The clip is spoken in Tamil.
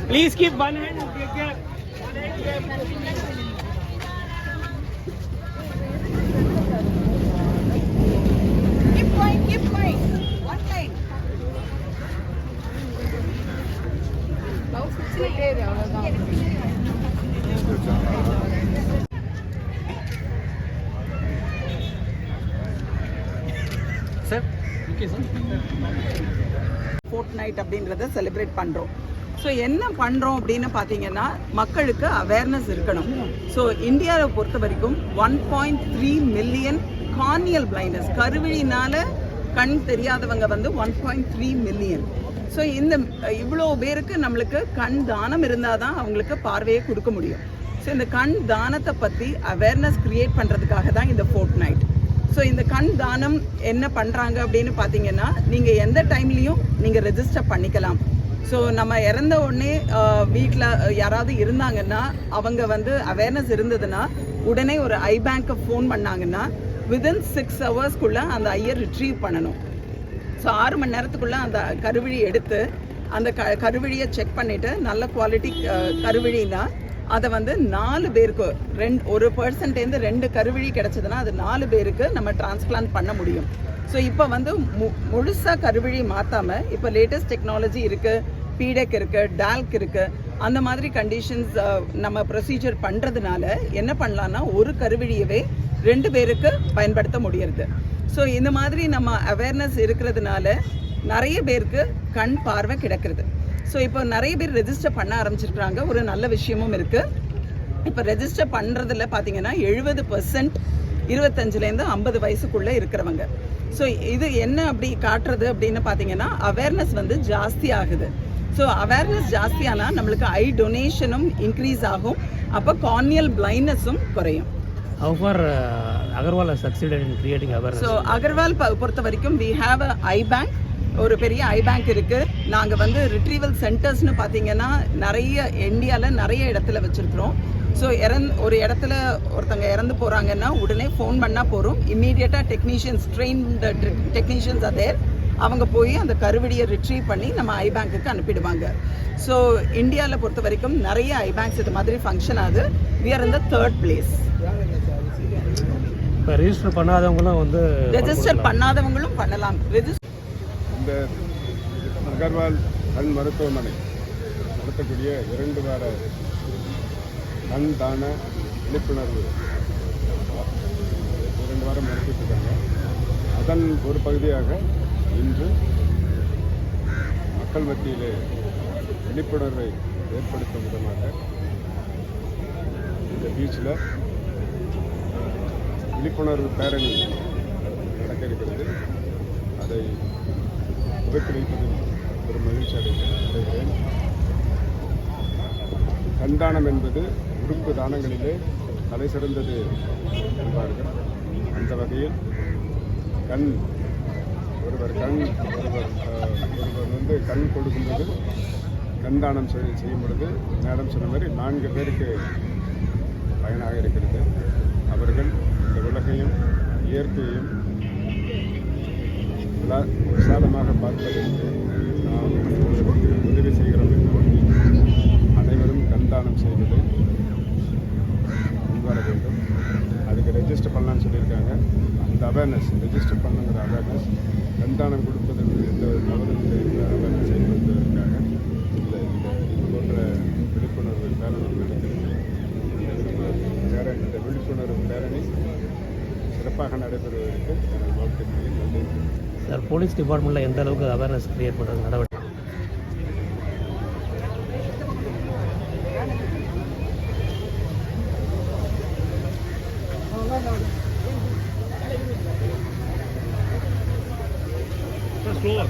Please keep one hand. Take care. Keep going, keep going. One line. Sir, okay, sir. Fortnite அப்படின்றத செலிப்ரேட் பண்ணுறோம். ஸோ என்ன பண்ணுறோம் அப்படின்னு பார்த்தீங்கன்னா மக்களுக்கு அவேர்னஸ் இருக்கணும். ஸோ இந்தியாவை பொறுத்த வரைக்கும் 1.3 மில்லியன் கார்னியல் பிளைண்டர்ஸ், கருவிழினால கண் தெரியாதவங்க வந்து 1.3 மில்லியன். ஸோ இந்த இவ்வளோ பேருக்கு நம்மளுக்கு கண் தானம் இருந்தால் தான் அவங்களுக்கு பார்வையை கொடுக்க முடியும். ஸோ இந்த கண் தானத்தை பற்றி அவேர்னஸ் க்ரியேட் பண்ணுறதுக்காக தான் இந்த ஃபோர்ட்நைட். ஸோ இந்த கண் தானம் என்ன பண்ணுறாங்க அப்படின்னு பார்த்தீங்கன்னா நீங்கள் எந்த டைம்லேயும் நீங்கள் ரெஜிஸ்டர் பண்ணிக்கலாம். ஸோ நம்ம இறந்த உடனே வீட்டில் யாராவது இருந்தாங்கன்னா அவங்க வந்து அவேர்னஸ் இருந்ததுன்னா உடனே ஒரு ஐ பேங்க்கை ஃபோன் பண்ணாங்கன்னா வித்தின் 6 ஹவர்ஸ்க்குள்ளே அந்த ஐயை ரிட்ரீவ் பண்ணணும். ஸோ 6 மணி நேரத்துக்குள்ளே அந்த கருவிழி எடுத்து அந்த கருவிழியை செக் பண்ணிவிட்டு நல்ல குவாலிட்டி கருவிழின்னா அதை வந்து 4 பேருக்கு ஒரு பர்சன்டேருந்து 2 கருவிழி கிடச்சதுன்னா அது 4 பேருக்கு நம்ம டிரான்ஸ்பிளான்ட் பண்ண முடியும். ஸோ இப்போ வந்து முழுசாக கருவிழி மாற்றாமல் இப்போ லேட்டஸ்ட் டெக்னாலஜி இருக்குது, பீடெக் இருக்குது, டால்க் இருக்குது. அந்த மாதிரி கண்டிஷன்ஸ் நம்ம ப்ரொசீஜர் பண்ணுறதுனால என்ன பண்ணலான்னா ஒரு கருவிழியவே 2 பேருக்கு பயன்படுத்த முடியறது. ஸோ இந்த மாதிரி நம்ம அவேர்னஸ் இருக்கிறதுனால நிறைய பேருக்கு கண் பார்வை கிடைக்கிறது. ஸோ இப்போ நிறைய பேர் ரெஜிஸ்டர் பண்ண ஆரம்பிச்சிருக்கிறாங்க. ஒரு நல்ல விஷயமும் இருக்குது. இப்போ ரெஜிஸ்டர் பண்ணுறதுல பார்த்தீங்கன்னா 70% 25லேருந்து 50 வயசுக்குள்ளே இருக்கிறவங்க. ஸோ இது என்ன அப்படி காட்டுறது அப்படின்னு பார்த்தீங்கன்னா அவேர்னஸ் வந்து ஜாஸ்தி ஆகுது. ஸோ அவேர்னஸ் ஜாஸ்தியானால் நம்மளுக்கு ஐ டொனேஷனும் இன்க்ரீஸ் ஆகும், அப்போ கார்னியல் பிளைண்ட்னஸும் குறையும். How far Agarwal has succeeded in creating awareness? So Agarwal பொறுத்த வரைக்கும் we have a I bank, ஒரு பெரிய ஐ பேங்க் இருக்குது. நாங்கள் வந்து ரிட்ரீவல் சென்டர்ஸ்னு பார்த்தீங்கன்னா நிறைய இந்தியாவில் நிறைய இடத்துல வச்சுருக்குறோம். ஸோ ஒரு இடத்துல ஒருத்தங்க இறந்து போகிறாங்கன்னா உடனே ஃபோன் பண்ணால் போகிறோம், இம்மீடியட்டாக டெக்னீஷியன்ஸ், ட்ரெயின்டு டெக்னீஷியன்ஸ் அதேர் அவங்க போய் அந்த கருவிடியை ரிட்ரீவ் பண்ணி நம்ம ஐ பேங்க்குக்கு அனுப்பிடுவாங்க. ஸோ இந்தியாவில் பொறுத்த வரைக்கும் நிறைய ஐ பேங்க்ஸ் இது மாதிரி ஃபங்க்ஷன் ஆகுது. we are in the 3rd place. இப்போ ரெஜிஸ்டர் பண்ணாதவங்களும் வந்து ரெஜிஸ்டர் பண்ணாதவங்களும் பண்ணலாம். இந்த அகர்வால் கண் மருத்துவமனை நடத்தக்கூடிய 2 வார கண் தான விழிப்புணர்வு 2 வாரம் நடத்திட்டுருக்காங்க. அதன் ஒரு பகுதியாக இன்று மக்கள் மத்தியிலே விழிப்புணர்வை ஏற்படுத்தும் விதமாக இந்த பீச்சில் விழிப்புணர்வு பேரணி நடக்க இருக்கிறது. அதை துவக்கி வைப்பதில் ஒரு மகிழ்ச்சி அடைகிறேன். கண்தானம் என்பது உறுப்பு தானங்களிலே தலை சிறந்தது என்பார்கள். அந்த வகையில் ஒருவர் வந்து கண் கொடுக்கும்போது கண் தானம் செய்யும் பொழுது மேடம் சொன்ன மாதிரி 4 பேருக்கு பயனாக இருக்கிறது. அவர்கள் இந்த உலகையும் இயற்கையும் விசாலமாக பார்ப்பதற்கு நாம் உதவி செய்கிறோம் என்று அனைவரும் கண்தானம் செய்வது முன்வர வேண்டும். அதுக்கு ரெஜிஸ்டர் பண்ணலான்னு சொல்லியிருக்காங்க. அந்த அவேர்னஸ், ரெஜிஸ்டர் பண்ணுங்கிற அவேர்னஸ், கண்தானம் கொடுப்பதற்கு எந்த ஒரு தவறும் அவேர்னஸ் செய்வதற்காக இது போன்ற விழிப்புணர்வு பேரணி நடக்கிறது. இந்த விழிப்புணர்வு பேரணி சிறப்பாக நடைபெறுவதற்கு எனது வாழ்த்துக்களில் நன்றி. சார், போலீஸ் டிபார்ட்மெண்ட்டில் எந்த அளவுக்கு அவேர்னஸ் கிரியேட் பண்ணுறது நடவடிக்கை? Slow.